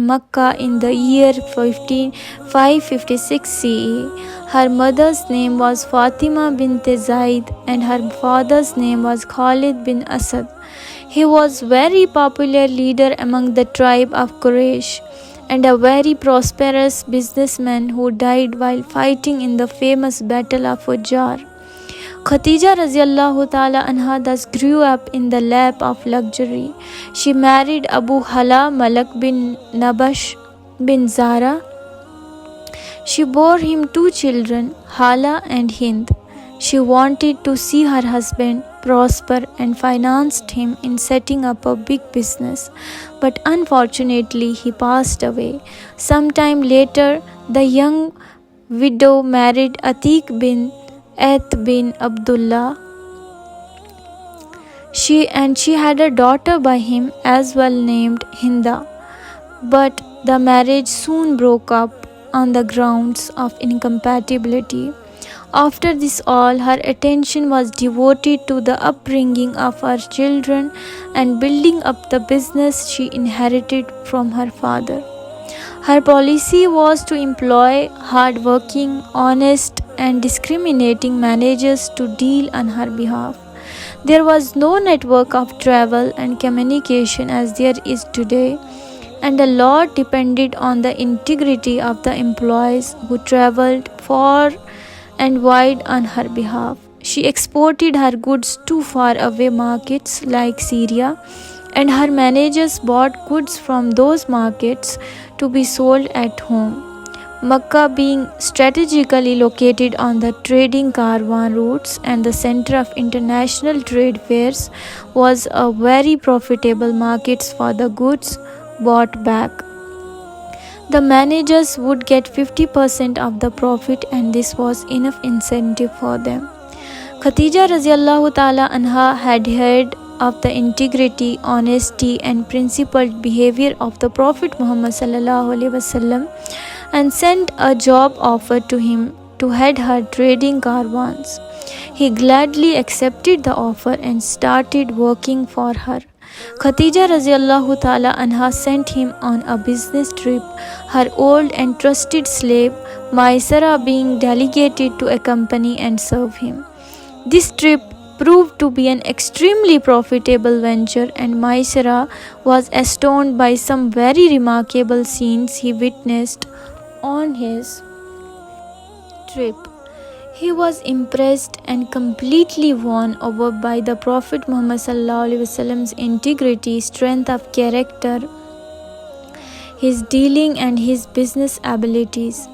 Makkah in the year 556 CE. Her mother's name was Fatima bint Zaid and her father's name was Khalid bin Asad. He was very popular leader among the tribe of Quraysh and a very prosperous businessman who died while fighting in the famous Battle of Ujjar. Khadija radiallahu ta'ala anha thus grew up in the lap of luxury. She married Abu Hala Malak bin Nabash bin Zara. She bore him two children, Hala and Hind. She wanted to see her husband prosper and financed him in setting up a big business, but unfortunately he passed away. Sometime later, the young widow married Atiq bin bin Abdullah. She had a daughter by him as well named Hinda, but the marriage soon broke up on the grounds of incompatibility. After this all, her attention was devoted to the upbringing of her children and building up the business she inherited from her father. Her policy was to employ hard-working, honest, and discriminating managers to deal on her behalf. There was no network of travel and communication as there is today, and a lot depended on the integrity of the employees who traveled far and wide on her behalf. She exported her goods to far away markets like Syria, and her managers bought goods from those markets to be sold at home. Makkah, being strategically located on the trading caravan routes and the center of international trade fairs, was a very profitable market for the goods bought back. The managers would get 50% of the profit, and this was enough incentive for them. Khadija radiallahu ta'ala anha had heard of the integrity, honesty, and principled behavior of the Prophet Muhammad sallallahu alaihi wasallam, and sent a job offer to him to head her trading caravans. He gladly accepted the offer and started working for her. Khadija radiallahu ta'ala anha sent him on a business trip, her old and trusted slave Maisara being delegated to accompany and serve him. This trip proved to be an extremely profitable venture, and Maisara was astounded by some very remarkable scenes he witnessed on his trip. He was impressed and completely won over by the Prophet Muhammad sallallahu alaihi wasallam's integrity, strength of character, his dealing, and his business abilities.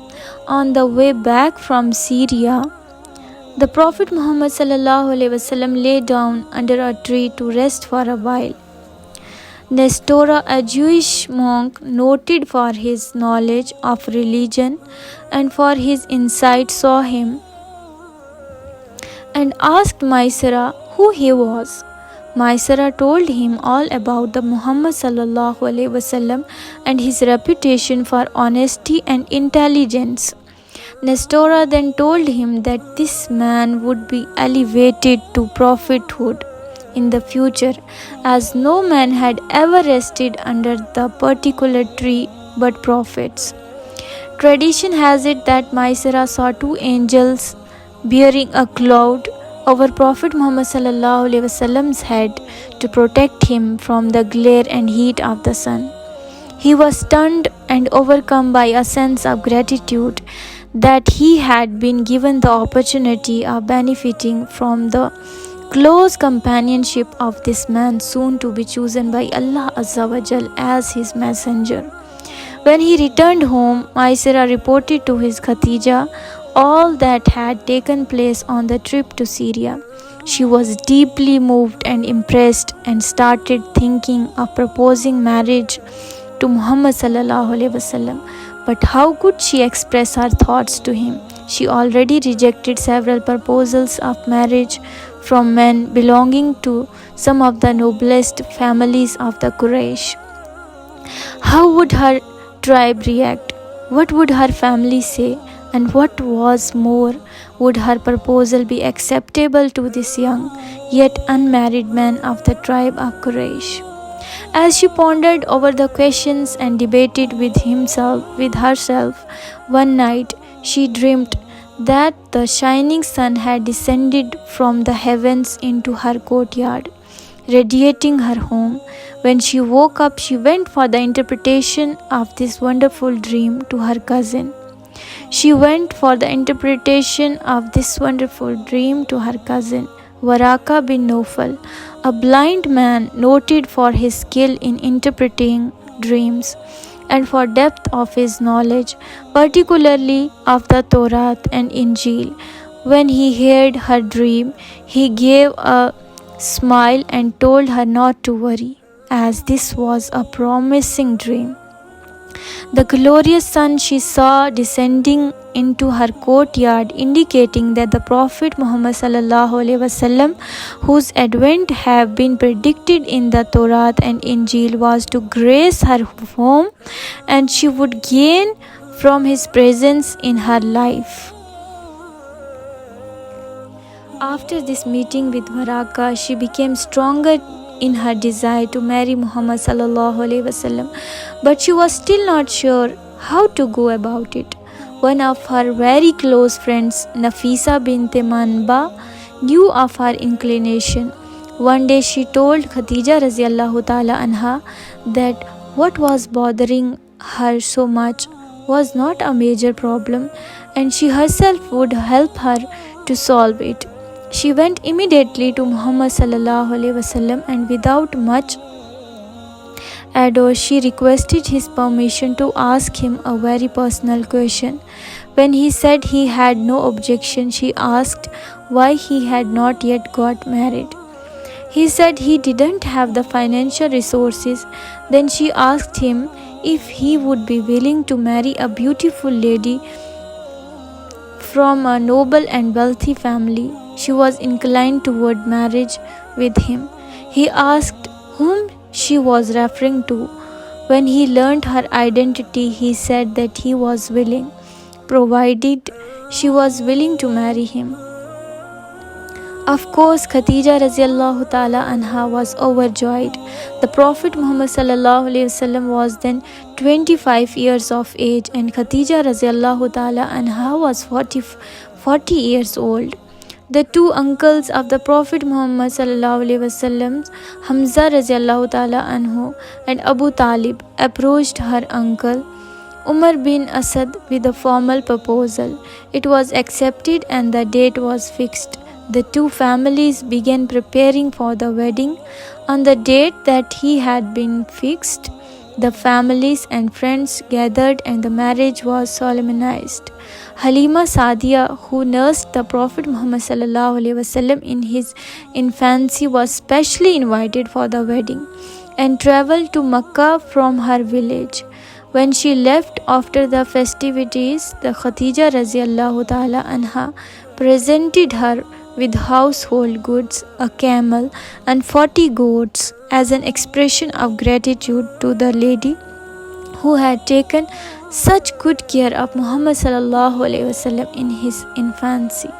On the way back from Syria, the Prophet Muhammad sallallahu alaihi wasallam lay down under a tree to rest for a while. Nestora, a Jewish monk noted for his knowledge of religion and for his insight, saw him and asked Maisara who he was. Maisara told him all about the Muhammad sallallahu alaihi wasallam and his reputation for honesty and intelligence. Nestora then told him that this man would be elevated to prophethood in the future, as no man had ever rested under the particular tree but prophets. Tradition has it that Maisara saw two angels bearing a cloud over Prophet Muhammad sallallahu alaihi wasallam's head to protect him from the glare and heat of the sun. He was stunned and overcome by a sense of gratitude that he had been given the opportunity of benefiting from the close companionship of this man, soon to be chosen by Allah Azza wa Jal as his messenger. When he returned home, Maisara reported to his Khadija all that had taken place on the trip to Syria. She was deeply moved and impressed and started thinking of proposing marriage to Muhammad sallallahu alaihi wasallam. But how could she express her thoughts to him? She already rejected several proposals of marriage from men belonging to some of the noblest families of the Quraysh. How would her tribe react? What would her family say? And what was more, would her proposal be acceptable to this young yet unmarried man of the tribe of Quraysh? As she pondered over the questions and debated with herself, one night she dreamed that the shining sun had descended from the heavens into her courtyard, radiating her home. When she woke up, she went for the interpretation of this wonderful dream to her cousin. She went for the interpretation of this wonderful dream to her cousin, Waraka bin Nofal, a blind man noted for his skill in interpreting dreams and for depth of his knowledge, particularly of the Torah and Injil. When he heard her dream, he gave a smile and told her not to worry, as this was a promising dream. The glorious sun she saw descending into her courtyard, indicating that the Prophet Muhammad ﷺ, whose advent have been predicted in the Torah and Injil, was to grace her home, and she would gain from his presence in her life. After this meeting with Waraka, she became stronger in her desire to marry Muhammad ﷺ, but she was still not sure how to go about it. One of her very close friends, Nafisa bint Manba, knew of her inclination. One day she told Khadija radiallahu ta'ala anha that what was bothering her so much was not a major problem, and she herself would help her to solve it. She went immediately to Muhammad ﷺ and without much ado she requested his permission to ask him a very personal question. When he said he had no objection, she asked why he had not yet got married. He said he didn't have the financial resources. Then she asked him if he would be willing to marry a beautiful lady from a noble and wealthy family. She was inclined toward marriage with him. He asked whom she was referring to. When he learned her identity, he said that he was willing, provided she was willing to marry him. Of course, Khadija radiallahu ta'ala anha was overjoyed. The Prophet Muhammad sallallahu alaihi wasallam was then 25 years of age, and Khadija radiallahu ta'ala anha was 40 years old. The two uncles of the Prophet Muhammad sallallahu alaihi wasallam, Hamza radiallahu ta'ala anhu and Abu Talib, approached her uncle Umar bin Asad with a formal proposal. It was accepted and the date was fixed. The two families began preparing for the wedding. On the date that he had been fixed, the families and friends gathered and the marriage was solemnized. Halima Sadiya, who nursed the Prophet Muhammad sallallahu alaihi wasallam in his infancy, was specially invited for the wedding and traveled to Makkah from her village. When she left after the festivities, the Khadija radiallahu ta'ala anha presented her with household goods, a camel and 40 goats as an expression of gratitude to the lady who had taken such good care of Muhammad sallallahu alaihi wasallam in his infancy.